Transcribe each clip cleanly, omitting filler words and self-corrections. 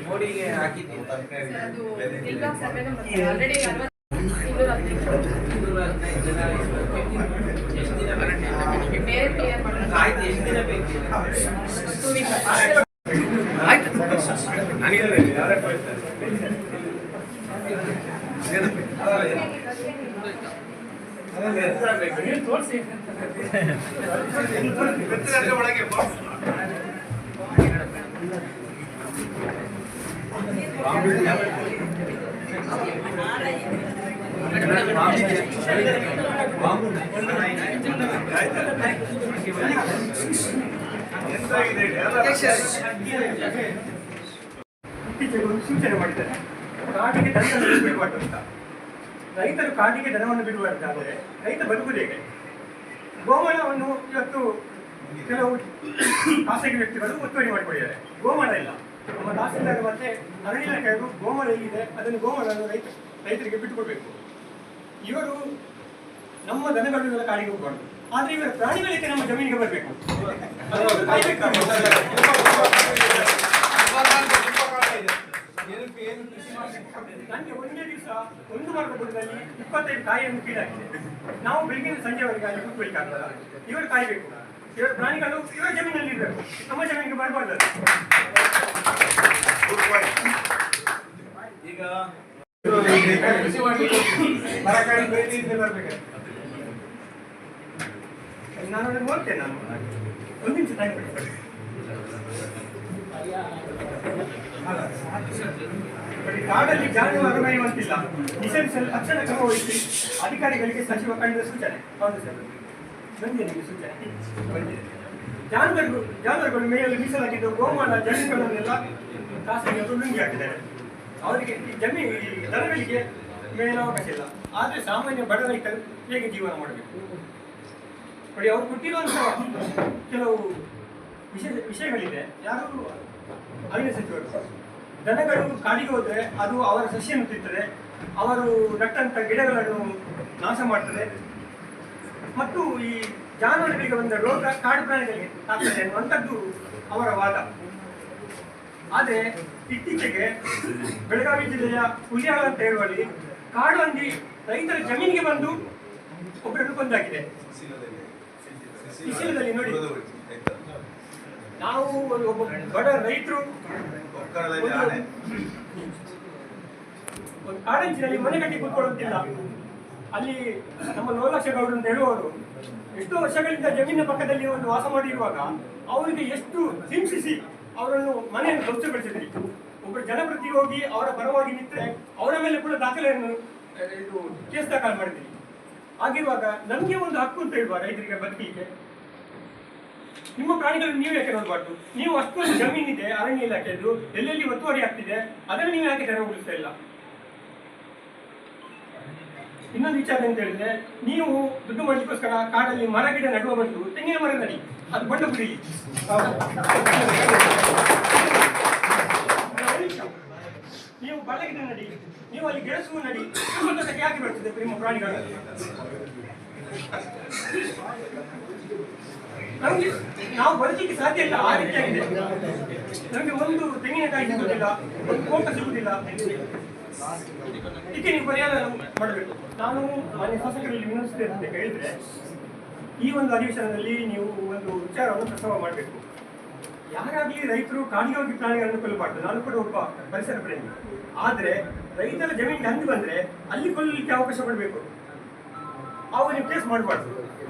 ಮೋಡಿಗೆ ಹಾಕಿದ್ದೀವಿ ಆಯ್ತು. ಎಷ್ಟು ದಿನ ಬೇಕು? ಆಯ್ತು. ಇತ್ತೀಚೆಗೆ ಒಂದು ಸೂಚನೆ ಮಾಡಿದ್ದಾರೆ, ಕಾಡಿಗೆ ದನವನ್ನು ಬಿಡಬಾರ್ದು ಅಂತ. ರೈತರು ಕಾಡಿಗೆ ದನವನ್ನು ಬಿಡುವಂತಾದರೆ ರೈತ ಬದುಕುವುದು ಹೇಗೆ? ಗೋಮಾಳವನ್ನು ಇವತ್ತು ಕೆಲವು ಖಾಸಗಿ ವ್ಯಕ್ತಿಗಳು ಒತ್ತುವರಿ ಮಾಡಿಕೊಂಡಿದ್ದಾರೆ. ಗೋಮಾಳ ಇಲ್ಲ. ನಮ್ಮ ತಹಸೀಲ್ದಾರ್ ಮತ್ತೆ ಅರಣ್ಯ ಇಲಾಖೆಯವರು ಗೋಮಾಳ ಎಲ್ಲಿದೆ ಅದನ್ನು ಗೋಮಾಳನ್ನು ರೈತರಿಗೆ ಬಿಟ್ಟುಕೊಡ್ಬೇಕು. ಇವರು ನಮ್ಮ ದನಗಳೆಲ್ಲ ಕಾಡಿಗೆ ಹೋಗಬಾರ್ದು, ಆದ್ರೆ ಇವರ ಪ್ರಾಣಿಗಳಿಗೆ ನಮ್ಮ ಜಮೀನಿಗೆ ಬರಬೇಕು. ನನಗೆ ಒಂದೇ ದಿವಸ ಒಂದು ಮಾರ್ಗದಲ್ಲಿ 25 ಕಾಯಿಯನ್ನು ಕೀಳಾಗಿದೆ. ನಾವು ಬೆಳಗಿನ ಸಂಜೆವರೆಗೆ ಅಲ್ಲಿ ಕೂತ್ಕೊಳ್ಬೇಕಾಗಲ್ಲ. ಇವರು ಕಾಯಬೇಕು. ಇವರ ಪ್ರಾಣಿಗಳು ಇವರ ಜಮೀನಲ್ಲಿ ಇರಬೇಕು, ನಮ್ಮ ಜಮೀನಿಗೆ ಬರಬಾರ್ದು. ಈಗ ನಾನು ಅದನ್ನು ನೋಡ್ತೇನೆ. ನಾನು ಒಂದು ನಿಮಿಷ ಟೈಮ್ ಕೊಡ್ತೇನೆ. ಕಾಡಲ್ಲಿ ಜಾನುವಾರು ಮೇಯುವಂತಿಲ್ಲ. ನಿಷೇಧಿಸಲು ತಕ್ಷಣ ಕ್ರಮ ವಹಿಸಿ ಅಧಿಕಾರಿಗಳಿಗೆ ಸಚಿವ ಕಂಡ ಸೂಚನೆ. ಹೌದು ಸರ್, ಬಂದಿದೆ ನಿಮಗೆ ಸೂಚನೆ. ಬಂದಿದೆ. ಜಾನುವಾರುಗಳು ಮೇಯಲು ಮೀಸಲಾಗಿದ್ದು ಗೋಮಾಳ ಜಮೀನುಗಳನ್ನೆಲ್ಲ ಖಾಸಗಿಯವರು ನುಂಗಿ ಹಾಕಿದ್ದಾರೆ. ಅವರಿಗೆ ದನಗಳಿಗೆ ಮೇಯಲು ಅವಕಾಶ ಇಲ್ಲ. ಆದರೆ ಸಾಮಾನ್ಯ ಬಡ ರೈತರು ಹೇಗೆ ಜೀವನ ಮಾಡಬೇಕು ನೋಡಿ. ಅವರು ಕೊಟ್ಟಿರುವಂತಹ ಕೆಲವು ವಿಷಯಗಳಿದೆ. ಯಾರು ಅರಣ್ಯ ಸಚಿವರು ದನಗಳು ಕಾಡಿಗೆ ಹೋದರೆ ಅದು ಅವರ ಸಸ್ಯವನ್ನು ತಿಂತದೆ, ಅವರು ನಟ್ಟಂತ ಗಿಡಗಳನ್ನು ನಾಶ ಮಾಡ್ತದೆ, ಮತ್ತು ಈ ಜಾನುವಾರುಗಳಿಗೆ ಬಂದ ರೋಗ ಕಾಡು ಪ್ರಾಣಿಗಳಿಗೆ ಆಗ್ತದೆ ಅನ್ನುವಂಥದ್ದು ಅವರ ವಾದ. ಆದರೆ ಇತ್ತೀಚೆಗೆ ಬೆಳಗಾವಿ ಜಿಲ್ಲೆಯ ಹುಲಿಯಾಳ ಅಂತ ಹೇಳುವಲ್ಲಿ ಕಾಡು ಹಂದಿ ರೈತರ ಜಮೀನಿಗೆ ಬಂದು ಒಬ್ಬರನ್ನು ಕೊಂದಾಗಿದೆ. ಶಿಶಿಲದಲ್ಲಿ ನೋಡಿ, ನಾವು ಒಬ್ಬ ಬಡ ರೈತರು ಒಂದು ಕಾಡಂಚಿನಲ್ಲಿ ಮನೆ ಕಟ್ಟಿ ಕೂತ್ಕೊಳ್ಳುತ್ತಿಲ್ಲ. ಅಲ್ಲಿ ನಮ್ಮ ಲೋಲಾಕ್ಷ ಗೌಡರು ಅಂತ ಹೇಳುವವರು ಎಷ್ಟೋ ವರ್ಷಗಳಿಂದ ಜಮೀನಿನ ಪಕ್ಕದಲ್ಲಿ ಒಂದು ವಾಸ ಮಾಡಿರುವಾಗ ಅವರಿಗೆ ಎಷ್ಟು ಹಿಂಸಿಸಿ ಅವರನ್ನು ಮನೆಯನ್ನು ಧ್ವಂಸಗೊಳಿಸಿದ್ರಿ. ಒಬ್ಬರು ಜನಪ್ರತಿ ಹೋಗಿ ಅವರ ಪರವಾಗಿ ನಿಂತರೆ ಅವರ ಮೇಲೆ ಕೂಡ ದಾಖಲೆಯನ್ನು ಕೇಸ್ ದಾಖಲು ಮಾಡಿದ್ರಿ. ಆಗಿರುವಾಗ ನಮಗೆ ಒಂದು ಹಕ್ಕು ಅಂತ ಹೇಳುವ ರೈತರಿಗೆ ಬದುಕಲಿಕ್ಕೆ. ನಿಮ್ಮ ಪ್ರಾಣಿಗಳನ್ನು ನೀವು ಯಾಕೆ ನೋಡಬಾರ್ದು? ನೀವು ಅಷ್ಟೊಂದು ಜಮೀನಿದೆ ಅರಣ್ಯ ಇಲಾಖೆದು, ಎಲ್ಲೆಲ್ಲಿ ಒತ್ತುವರಿ ಆಗ್ತಿದೆ, ಅದನ್ನು ನೀವು ಯಾಕೆ ತೆರವುಗೊಳಿಸ್ತಾ ಇಲ್ಲ? ಇನ್ನೊಂದು ವಿಚಾರ ಅಂತ ಹೇಳಿದ್ರೆ, ನೀವು ದುಡ್ಡು ಮಾಡಲಿಕ್ಕೋಸ್ಕರ ಕಾಡಲ್ಲಿ ಮರ ಗಿಡ ನಡುವ ಬಂದು ತೆಂಗಿನ ಮರ ನಡಿ, ಅದು ಬಣ್ಣ ಕುಡಿಲಿ. ನೀವು ಬಾಳೆ ಗಿಡ ನಡಿ, ನೀವು ಅಲ್ಲಿ ಗೆಣಸು ನಡಿ. ಯಾಕೆ ಬರ್ತದೆ ನಿಮ್ಮ ಪ್ರಾಣಿಗಳು? ನಮಗೆ ನಾವು ಬದುಕಲಿಕ್ಕೆ ಸಾಧ್ಯ ಇಲ್ಲ. ಆ ರೀತಿಯಾಗಿದೆ. ನಮಗೆ ಒಂದು ತೆಂಗಿನಕಾಯಿ ಸಿಗುವುದಿಲ್ಲ, ಒಂದು ಕೋಟ ಸಿಗುವುದಿಲ್ಲ. ಇದಕ್ಕೆ ನೀವು ಪರಿಹಾರ ಮಾಡಬೇಕು. ನಾನು ಮಾನ್ಯ ಶಾಸಕರಲ್ಲಿ ವಿನಂತಿಸ್ತೇನೆ ಅಂತ ಹೇಳಿದ್ರೆ, ಈ ಒಂದು ಅಧಿವೇಶನದಲ್ಲಿ ನೀವು ಒಂದು ವಿಚಾರವನ್ನು ಪ್ರಸ್ತಾವ ಮಾಡಬೇಕು. ಯಾರಾಗಲಿ ರೈತರು ಕಾಡಿಗೆ ಹೋಗಿ ಪ್ರಾಣಿಗಳನ್ನು ಕೊಲ್ಲಬಾರ್ದು. ನಾನು ಕೂಡ ಒಬ್ಬ ಪರಿಸರ ಪ್ರೇಮಿ. ಆದರೆ ರೈತರ ಜಮೀನಿಗೆ ಹಂದಿ ಬಂದರೆ ಅಲ್ಲಿ ಕೊಲ್ಲಲಿಕ್ಕೆ ಅವಕಾಶ ಕೊಡಬೇಕು. ಅವು ನೀವು ಕೇಸ್ ಮಾಡಬಾರ್ದು.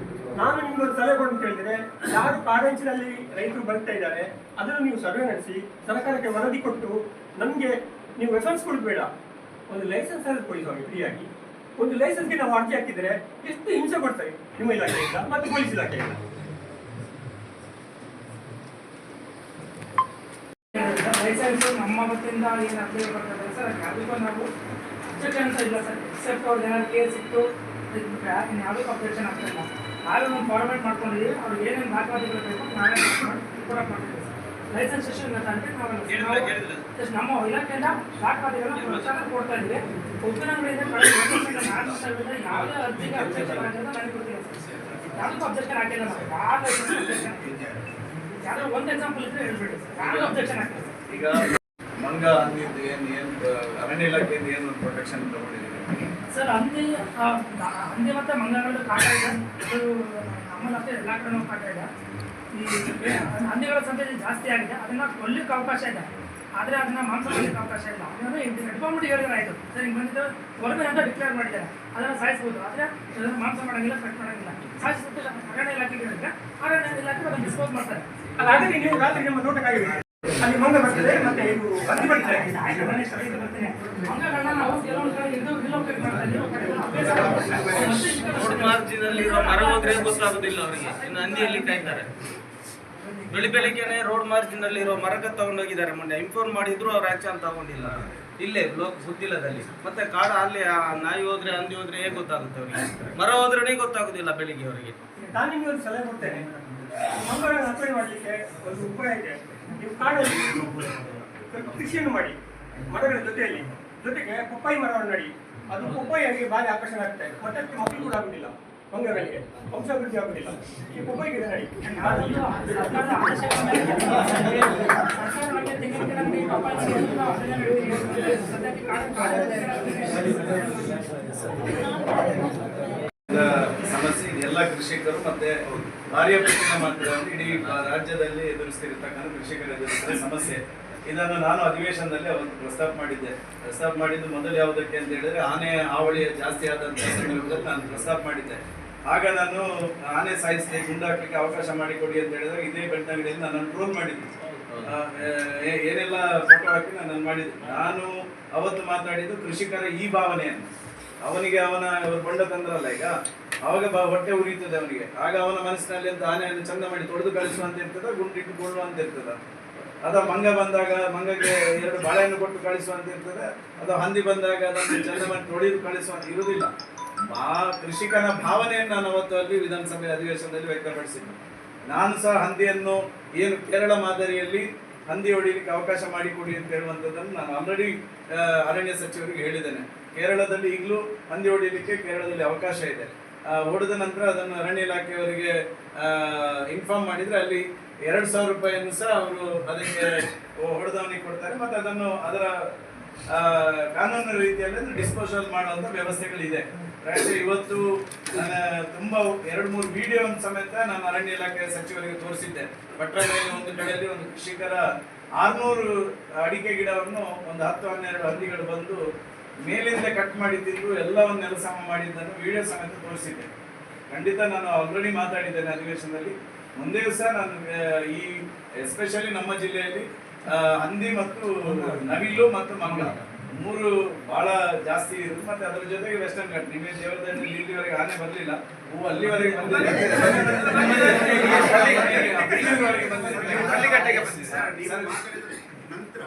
ನಾನು ನಿಮ್ಗೊಂದು ಸಲಹೆ ಕೊಡು ಅಂತ ಹೇಳಿದ್ರೆ, ಯಾರು ಕಾಡಂಚಿನಲ್ಲಿ ರೈತರು ಬರ್ತಾ ಇದ್ದಾರೆ ಅದನ್ನು ನೀವು ಸರ್ವೆ ನಡೆಸಿ ಸರ್ಕಾರಕ್ಕೆ ವರದಿ ಕೊಟ್ಟು ನಮಗೆ ನೀವು ರೆಫರೆನ್ಸ್ ಕೊಡೋದು ಬೇಡ, ಒಂದು ಲೈಸೆನ್ಸ್ ಆದ್ರೂ ಕೊಡಿ ಸ್ವಾಮಿ ಫ್ರೀಯಾಗಿ. ಒಂದು ಲೈಸೆನ್ಸ್ಗೆ ನಾವು ಅರ್ಜಿ ಹಾಕಿದರೆ ಎಷ್ಟು ಹಿಂಸೆ ಕೊಡ್ತಾರೆ ನಿಮ್ಮ ಇಲಾಖೆಯಿಂದ ಮತ್ತು ಪೊಲೀಸ್ ಇಲಾಖೆಯಿಂದ. ಲೈಸೆನ್ಸ್ ನಮ್ಮ ವತಿಯಿಂದ ಏನು ಅಪ್ಲೈ ಬರ್ತದೆ ಸರ್, ಅದಕ್ಕೂ ನಾವು ಅಬ್ಜೆಕ್ಷನ್ ಇಲ್ಲ ಸರ್. ಎಕ್ಸೆಪ್ಟ್ ಅವ್ರಿಗೆ ಏನಾದ್ರು ಕೇಸ್ ಸಿಕ್ತು ಯಾವುದಕ್ಕೂ ಅಬ್ಜೆಕ್ಷನ್ ಆಗ್ತಾಯಿಲ್ಲ. ನಾವೇ ಒಂದು ಫಾರ್ಮೇಟ್ ಮಾಡ್ಕೊಂಡಿದ್ದೀವಿ. ಅವ್ರಿಗೆ ಏನೇನು ದಾಖಲಾತಿಗಳು ಬೇಕು ನಾವೇ ಕೂಡ ಮಾಡ್ತೀವಿ ಸರ್. ಲೈಸೆನ್ಸ್ ಸೆಷನ್ ಅಂದರೆ ನಾವು ನಮ್ಮ ಇಲಾಖೆಯಿಂದ ದಾಖಲಾತಿಗಳನ್ನ ಕೊಡ್ತಾ ಇದ್ದೀವಿ. ಒಪ್ಪಿನಂಗಡಿಯಿಂದ ಯಾವುದೇ ಅರ್ಜಿಗೆ ಅಬ್ಜೆಕ್ಷನ್ ಆಗಿರೋದು ನನಗೆ ಗೊತ್ತಿಲ್ಲ ಸರ್. ಯಾವುದಕ್ಕೂ ಅಬ್ಜೆಕ್ಷನ್ ಆಗಿಲ್ಲ ನಾವು. ಯಾವ ಯಾವ್ದೋ ಒಂದು ಎಕ್ಸಾಂಪಲ್ ಇದ್ರೆ ಹೇಳ್ಬಿಡಿ ಸರ್, ನಾನು ಅಬ್ಜೆಕ್ಷನ್ ಆಗ್ತದೆ ಸರ್. ಈಗ ಮಂಗ ಅಂದಿದ್ದು ಏನು ಅರಣ್ಯ ಇಲಾಖೆಯಿಂದ ಏನು ಪ್ರೊಟೆಕ್ಷನ್ ತಗೊಂಡಿದ್ದೀವಿ ಸರ್ ಹಂದಿ ಮತ್ತೆ ಮಂಗಗಳು ಕಾಟ ಇದೆ, ಅದು ನಮ್ಮಲ್ಲಿ ಅಷ್ಟೇ ಎಲ್ಲ ಕಡೆನೂ ಕಾಟ ಇದೆ. ಈ ಹಂದಿಗಳ ಸಂಖ್ಯೆ ಜಾಸ್ತಿ ಆಗಿದೆ, ಅದನ್ನ ಕೊಲ್ಲಿಕ್ಕೆ ಅವಕಾಶ ಇದೆ, ಆದರೆ ಅದನ್ನ ಮಾಂಸ ಮಾಡಲಿಕ್ಕೆ ಅವಕಾಶ ಇಲ್ಲ. ಅದನ್ನ ಹಿಡ್ಕೊಂಡ್ಬಿಟ್ಟು ಹೇಳಿದ್ರೆ ಆಯಿತು ಸರ್, ಹಿಂಗೆ ಬಂದಿದ್ದು ಹೊರಗೆ ಅಂತ ಡಿಕ್ಲೇರ್ ಮಾಡಿದ್ದಾರೆ, ಅದನ್ನು ಸಾಯಿಸ್ಬೋದು, ಆದರೆ ಅದನ್ನು ಮಾಂಸ ಮಾಡೋಂಗಿಲ್ಲ, ಕಟ್ ಮಾಡೋಂಗಿಲ್ಲ. ಸಾಯಿಸ್ಬಿಟ್ಟು ಅರಣ್ಯ ಇಲಾಖೆಗೆ ಹೇಳಿದ್ರೆ ಅರಣ್ಯ ಇಲಾಖೆ ಅದನ್ನು ಡಿಸ್ಪೋಸ್ ಮಾಡ್ತಾರೆ. ಹಾಗಾಗಿ ನೀವು ರಾತ್ರಿ ನಿಮ್ಮ ತೋಟಕ್ಕಾಗಿ ಅಲ್ಲಿ ಮಂಗ ಬರ್ತದೆ, ಮತ್ತೆ ಇದು ಹಂದಿ ಬರ್ತದೆ. ಮಂಗಗಳನ್ನ ನಾವು ಕೆಲವೊಂದು ಕಡೆ ಇದು ರಿಲೋಕೇಟ್ ಮಾಡ್ತಾರೆ, ರೋಡ್ ಮಾರ್ಜಿನಲ್ಲಿ ಇರೋ ಮರ ಹೋದ್ರೆ ಗೊತ್ತಾಗೋದಿಲ್ಲ ಅವರಿಗೆ, ಇನ್ನು ಹಂದಿಯಲ್ಲಿ ಕಾಯ್ತಾರೆ. ಬೆಳಿಗ್ಗೆನೆ ರೋಡ್ ಮಾರ್ಜಿನ್ ಅಲ್ಲಿ ಇರೋ ಮರಕ್ಕೆ ತಗೊಂಡೋಗಿದ್ದಾರೆ, ಮೊನ್ನೆ ಇನ್ಫಾರ್ಮ್ ಮಾಡಿದ್ರು ಅವ್ರು ಆಕ್ಷನ್ ತಗೊಂಡಿಲ್ಲ. ಇಲ್ಲೇ ಬುದ್ದಿಲ್ಲದಲ್ಲಿ ಮತ್ತೆ ಕಾಡ ಅಲ್ಲಿ ನಾಯಿ ಹೋದ್ರೆ ಹಂದಿ ಹೋದ್ರೆ ಹೇಗೆ ಗೊತ್ತಾಗುತ್ತೆ ಅವರಿಗೆ? ಮರ ಹೋದ್ರೆ ಗೊತ್ತಾಗೋದಿಲ್ಲ ಬೆಳಿಗ್ಗೆ ಅವರಿಗೆ. ನಾನು ನಿಮಗೆ ಒಂದು ಸಲಹೆ ಕೊಡ್ತೇನೆ, ಮಂಗಗಳನ್ನು ರಕ್ಷಣೆ ಮಾಡಲಿಕ್ಕೆ ಒಂದು ಉಪಾಯ ಇದೆ. ನೀವು ಕಾಡಲ್ಲಿ ಕೃಷಿಯನ್ನು ಮಾಡಿ, ಮರಗಳ ಜೊತೆಗೆ ಪಪ್ಪಾಯಿ ಮರವನ್ನು ನಡಿ. ಅದು ಪಪ್ಪಾಯಿಗೆ ಭಾರಿ ಆಕರ್ಷಣೆ ಆಗುತ್ತೆ, ಮತ್ತೆ ಮಕ್ಕಳು ಕೂಡ ಆಗುದಿಲ್ಲ, ಮಂಗಗಳಿಗೆ ವಂಶಾಭಿವೃದ್ಧಿ ಆಗುದಿಲ್ಲ. ಈ ಪಪ್ಪಾಯಿ ಗಿಡ ನಡಿ. ಸರ್ಕಾರದ ಆದೇಶಗಳ ಮೇಲೆ ಸರ್ಕಾರ ನಮಗೆ ತೆಂಗಿನ ಗಿಡ ನೆಡಿ, ಪಪ್ಪಾಯಿ ಗಿಡ ನೆಡಿ, ಅದನ್ನ ನೆಡಿ. ಸದ್ಯಕ್ಕೆ ಸಮಸ್ಯೆ ಎಲ್ಲ ಕೃಷಿಕರು ಮತ್ತೆ ಭಾರಿ ಪ್ರಯತ್ನ ಮಾಡ್ತಾರೆ. ಇಡೀ ರಾಜ್ಯದಲ್ಲಿ ಎದುರಿಸ್ತಿರ್ತಕ್ಕಂಥ ಕೃಷಿಕರು ಎದುರಿಸಿದ ಸಮಸ್ಯೆ. ಇದನ್ನು ನಾನು ಅಧಿವೇಶನದಲ್ಲಿ ಅವತ್ತು ಪ್ರಸ್ತಾಪ ಮಾಡಿದ್ದು ಮೊದಲು ಯಾವುದಕ್ಕೆ ಅಂತ ಹೇಳಿದ್ರೆ ಆನೆ ಹಾವಳಿ ಜಾಸ್ತಿ ಆದಂತಹ ಸಂದರ್ಭದಲ್ಲಿ ನಾನು ಪ್ರಸ್ತಾಪ ಮಾಡಿದ್ದೆ. ಆಗ ನಾನು ಆನೆ ಸಾಯಿಸಲಿಕ್ಕೆ ಗುಂಡಾಕ್ಲಿಕ್ಕೆ ಅವಕಾಶ ಮಾಡಿಕೊಡಿ ಅಂತ ಹೇಳಿದಾಗ ಇದೇ ಬೆಳ್ತಂಗಡಿಯಲ್ಲಿ ನಾನು ಟ್ರೋಲ್ ಮಾಡಿದ್ದೆ, ಏನೆಲ್ಲ ಫೋಟೋ ಹಾಕಿ ನಾನು ಮಾಡಿದ್ದೆ. ನಾನು ಅವತ್ತು ಮಾತಾಡಿದ್ದು ಕೃಷಿಕರ ಈ ಭಾವನೆಯನ್ನು. ಅವನಿಗೆ ಇವರು ಬಂಡ ತಂದ್ರಲ್ಲ ಈಗ, ಅವಾಗ ಹೊಟ್ಟೆ ಉರಿತದೆ ಅವನಿಗೆ. ಆಗ ಅವನ ಮನಸ್ಸಿನಲ್ಲಿ ಅಂತ ಆನೆಯನ್ನು ಚಂದ ಮಾಡಿ ತೊಡೆದು ಕಳಿಸುವಂತ ಇರ್ತದ, ಗುಂಡಿಟ್ಟು ಕೊಳ್ಳುವಂತ ಇರ್ತದ. ಅಥವಾ ಮಂಗ ಬಂದಾಗ ಮಂಗಗೆ 2 ಬಾಳೆಹಣ್ಣು ಕೊಟ್ಟು ಕಳಿಸುವಂತ ಇರ್ತದೆ, ಅಥವಾ ಹಂದಿ ಬಂದಾಗ ಅದನ್ನು ಚಂದ ಮಾಡಿ ತೊಳೆದು ಕಳಿಸುವಂತ ಇರುವುದಿಲ್ಲ. ಕೃಷಿಕನ ಭಾವನೆಯನ್ನು ನಾನು ಅವತ್ತು ಅಲ್ಲಿ ವಿಧಾನಸಭೆ ಅಧಿವೇಶನದಲ್ಲಿ ವ್ಯಕ್ತಪಡಿಸಿದ್ದೆ. ನಾನು ಸಹ ಹಂದಿಯನ್ನು ಏನು ಕೇರಳ ಮಾದರಿಯಲ್ಲಿ ಹಂದಿ ಹೊಡಿಲಿಕ್ಕೆ ಅವಕಾಶ ಮಾಡಿಕೊಡಿ ಅಂತ ಹೇಳುವಂಥದ್ದನ್ನು ನಾನು ಆಲ್ರೆಡಿ ಅರಣ್ಯ ಸಚಿವರಿಗೆ ಹೇಳಿದ್ದೇನೆ. ಕೇರಳದಲ್ಲಿ ಈಗಲೂ ಹಂದಿ ಹೊಡಿಲಿಕ್ಕೆ ಕೇರಳದಲ್ಲಿ ಅವಕಾಶ ಇದೆ. ಹೊಡೆದ ನಂತರ ಅದನ್ನು ಅರಣ್ಯ ಇಲಾಖೆಯವರಿಗೆ ಇನ್ಫಾರ್ಮ್ ಮಾಡಿದರೆ ಅಲ್ಲಿ 2,000 ರೂಪಾಯಿಯನ್ನು ಸಹ ಅವರು ಅದಕ್ಕೆ ಹೊಡೆದವನಿಗೆ ಕೊಡ್ತಾರೆ. ಮತ್ತು ಅದನ್ನು ಅದರ ಕಾನೂನು ರೀತಿಯಲ್ಲಿ ಡಿಸ್ಪೋಸಲ್ ಮಾಡುವಂಥ ವ್ಯವಸ್ಥೆಗಳಿದೆ. ಇವತ್ತು ತುಂಬ 2-3 ವಿಡಿಯೋ ಸಮೇತ ನಾನು ಅರಣ್ಯ ಇಲಾಖೆ ಸಚಿವರಿಗೆ ತೋರಿಸಿದ್ದೆ. ಪಟ್ಟಣದಲ್ಲಿ ಒಂದು ಕಡೆಯಲ್ಲಿ ಒಂದು ಕೃಷಿಕರ 600 ಅಡಿಕೆ ಗಿಡವನ್ನು ಒಂದು 10-12 ಹಂದಿಗಳು ಬಂದು ಮೇಲಿಂದ ಕಟ್ ಮಾಡಿ ತಿಂದು ಎಲ್ಲವನ್ನೆಲ್ಲ ಸಮ ಮಾಡಿದ್ದನ್ನು ವಿಡಿಯೋ ಸಮೇತ ತೋರಿಸಿದ್ದೆ. ಖಂಡಿತ ನಾನು ಆಲ್ರೆಡಿ ಮಾತಾಡಿದ್ದೇನೆ ಅಧಿವೇಶನದಲ್ಲಿ. ಮುಂದೆಯೂ ಸಹ ನಾನು ಈ ಎಸ್ಪೆಷಲಿ ನಮ್ಮ ಜಿಲ್ಲೆಯಲ್ಲಿ ಹಂದಿ ಮತ್ತು ನವಿಲು ಮತ್ತು ಮಂಗ 3 ಬಹಳ ಜಾಸ್ತಿ ಇರುತ್ತೆ. ಮತ್ತೆ ಅದರ ಜೊತೆಗೆ ವೆಸ್ಟರ್ನ್ ಘಾಟ್, ನಿಮಗೆ ದೇವರದಲ್ಲಿ ಇಲ್ಲಿವರೆಗೆ ಆನೆ ಬರಲಿಲ್ಲ, ಹೂವು ಅಲ್ಲಿವರೆಗೆ ಬಂದಿದೆ. ಹಳ್ಳಿಗಟ್ಟೆಗೆ ಬಂದಿದೆ. ನಂತರ